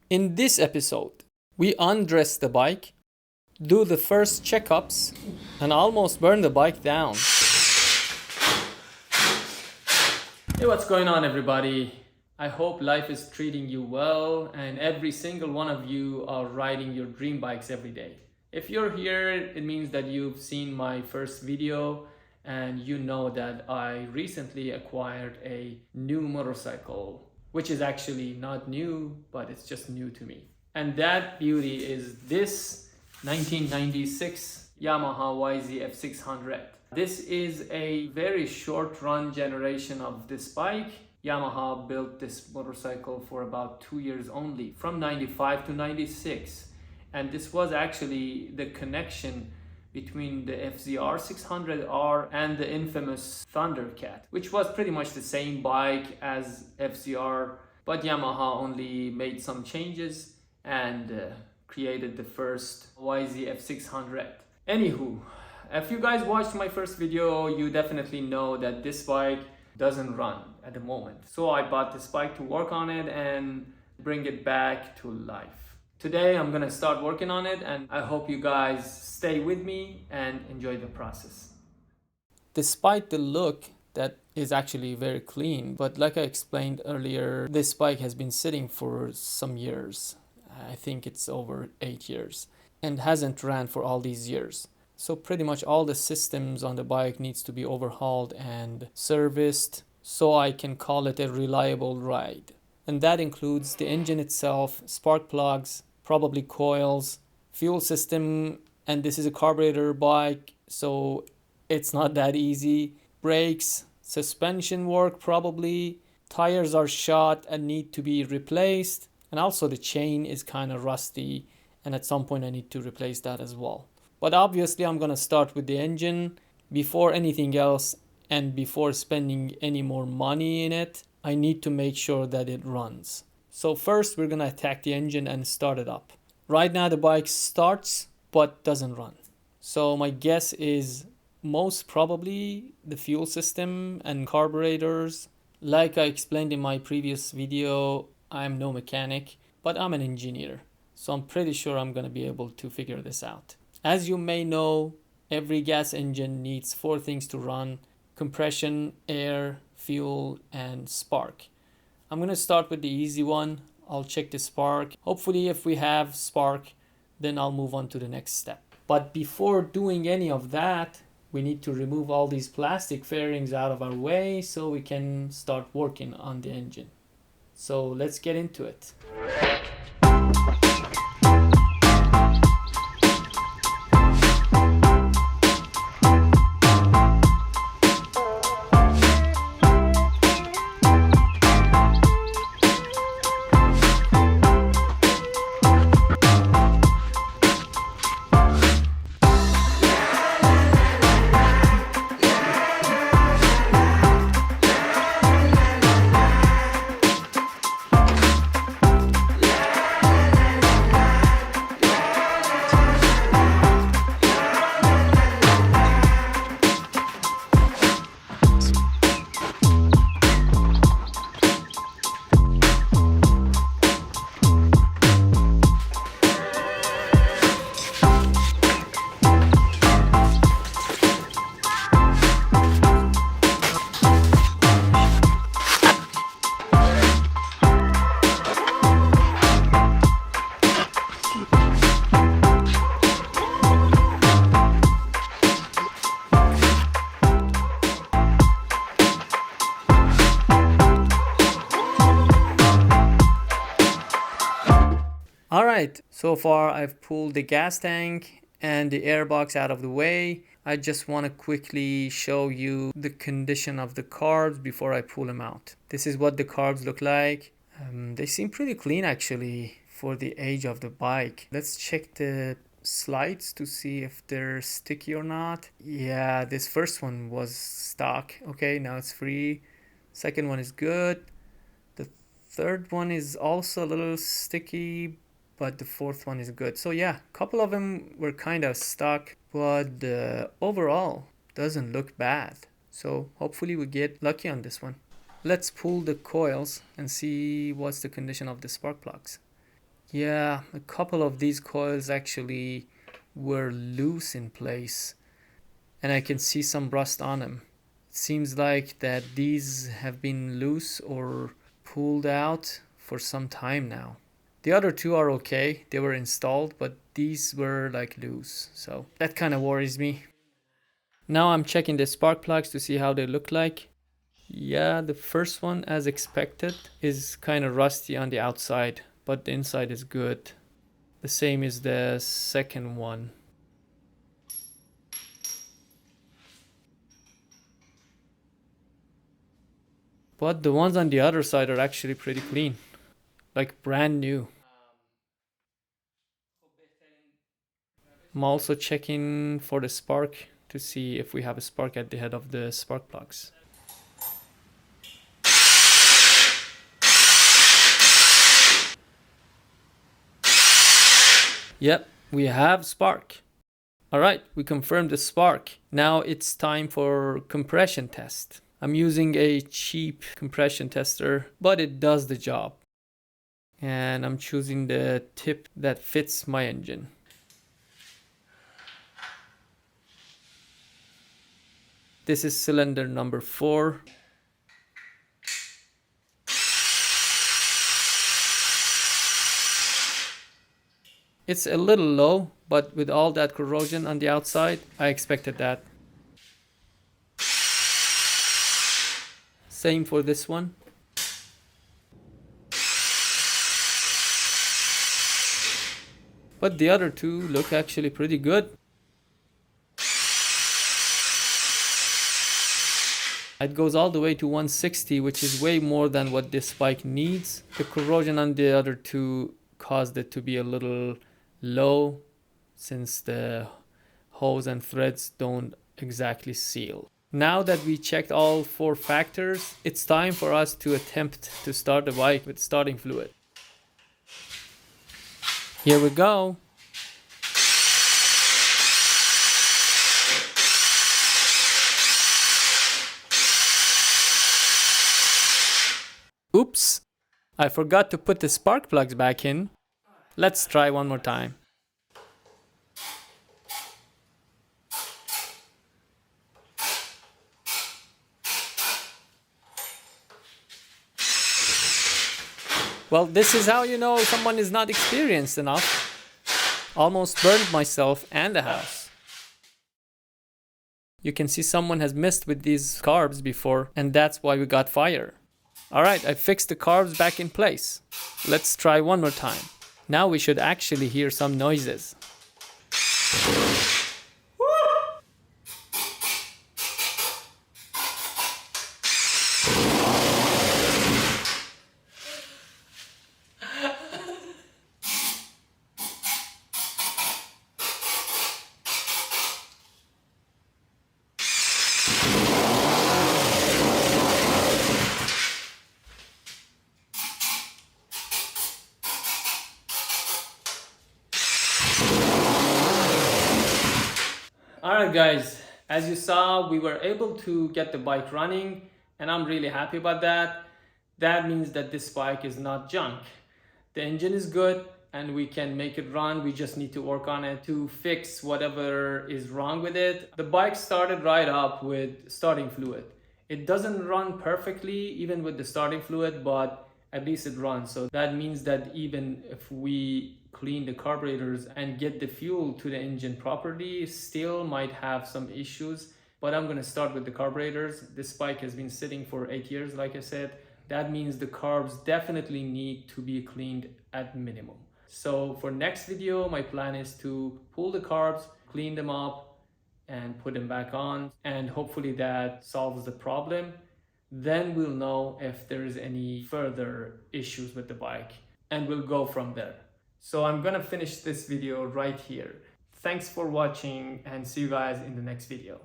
In this episode, we undress the bike, do the first checkups, and almost burn the bike down. Hey, what's going on, everybody? I hope life is treating you well and every single one of you are riding your dream bikes every day. If you're here, it means that you've seen my first video and you know that I recently acquired a new motorcycle, which is actually not new, but it's just new to me. And that beauty is this 1996 Yamaha YZF600. This is a very short run generation of this bike. Yamaha built this motorcycle for about 2 years only, from 95 to 96. And this was actually the connection between the FZR600R and the infamous Thundercat, which was pretty much the same bike as FZR, but Yamaha only made some changes and created the first YZF600. Anywho, if you guys watched my first video, you definitely know that this bike doesn't run at the moment. So I bought this bike to work on it and bring it back to life. Today I'm gonna start working on it and I hope you guys stay with me and enjoy the process. Despite the look that is actually very clean, but like I explained earlier, this bike has been sitting for some years. I think it's over 8 years and hasn't ran for all these years. So pretty much all the systems on the bike needs to be overhauled and serviced so I can call it a reliable ride. And that includes the engine itself, spark plugs, probably coils, fuel system, and this is a carburetor bike, so it's not that easy. Brakes, suspension work probably, tires are shot and need to be replaced, and also the chain is kind of rusty and at some point I need to replace that as well. But obviously I'm gonna start with the engine before anything else, and before spending any more money in it, I need to make sure that it runs. So first we're gonna attack the engine and start it up. Right now the bike starts but doesn't run. So my guess is most probably the fuel system and carburetors. Like I explained in my previous video, I'm no mechanic, but I'm an engineer. So I'm pretty sure I'm gonna be able to figure this out. As you may know, every gas engine needs 4 things to run: compression, air, fuel, and spark. I'm gonna start with the easy one. I'll check the spark. Hopefully if we have spark, then I'll move on to the next step. But before doing any of that, we need to remove all these plastic fairings out of our way so we can start working on the engine. So let's get into it. Alright, so far I've pulled the gas tank and the airbox out of the way. I just want to quickly show you the condition of the carbs before I pull them out. This is what the carbs look like. They seem pretty clean actually for the age of the bike. Let's check the slides to see if they're sticky or not. Yeah, this first one was stock. Okay, now it's free. Second one is good. The third one is also a little sticky, but the fourth one is good. So yeah, a couple of them were kind of stuck, but overall doesn't look bad. So hopefully we get lucky on this one. Let's pull the coils and see what's the condition of the spark plugs. Yeah, a couple of these coils actually were loose in place, and I can see some rust on them. It seems like that these have been loose or pulled out for some time now. The other two are okay, they were installed, but these were like loose, so that kind of worries me. Now I'm checking the spark plugs to see how they look like. Yeah, the first one, as expected, is kind of rusty on the outside, but the inside is good. The same is the second one. But the ones on the other side are actually pretty clean, like brand new. I'm also checking for the spark to see if we have a spark at the head of the spark plugs. Yep, we have spark. Alright, we confirmed the spark. Now it's time for compression test. I'm using a cheap compression tester, but it does the job. And I'm choosing the tip that fits my engine. This is cylinder number 4. It's a little low, but with all that corrosion on the outside, I expected that. Same for this one. But the other two look actually pretty good. It goes all the way to 160, which is way more than what this bike needs. The corrosion on the other two caused it to be a little low, since the hose and threads don't exactly seal. Now that we checked all 4 factors, it's time for us to attempt to start the bike with starting fluid. Here we go. Oops, I forgot to put the spark plugs back in. Let's try one more time. Well, this is how you know someone is not experienced enough. Almost burned myself and the house. You can see someone has messed with these carbs before, and that's why we got fire. Alright, I fixed the carbs back in place. Let's try one more time. Now we should actually hear some noises. Alright guys, as you saw, we were able to get the bike running, and I'm really happy about that. That means that this bike is not junk. The engine is good and we can make it run. We just need to work on it to fix whatever is wrong with it. The bike started right up with starting fluid. It doesn't run perfectly even with the starting fluid, but at least it runs. So that means that even if we clean the carburetors and get the fuel to the engine properly, still might have some issues. But I'm gonna start with the carburetors. This bike has been sitting for 8 years, like I said. That means the carbs definitely need to be cleaned at minimum. So for next video, my plan is to pull the carbs, clean them up, and put them back on, and hopefully that solves the problem. Then we'll know if there's any further issues with the bike, and we'll go from there. So I'm gonna finish this video right here. Thanks for watching, and see you guys in the next video.